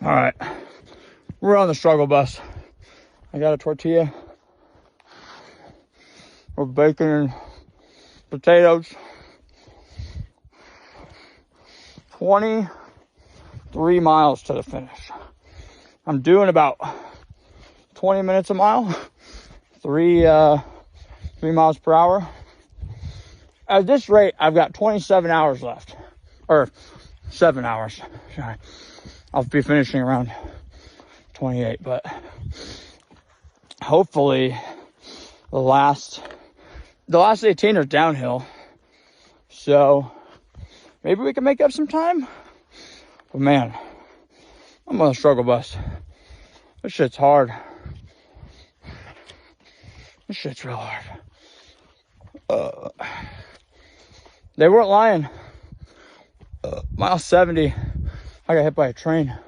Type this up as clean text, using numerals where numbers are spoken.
All right, we're on the struggle bus. I got a tortilla with bacon and potatoes. 23 miles to the finish. I'm doing about 20 minutes a mile, 3 miles per hour. At this rate, I've got 27 hours left, or 7 hours. I'll be finishing around 28, but hopefully the last 18 are downhill, so maybe we can make up some time. But man, I'm on a struggle bus. This shit's hard. This shit's real hard. They weren't lying. Mile 70, I got hit by a train.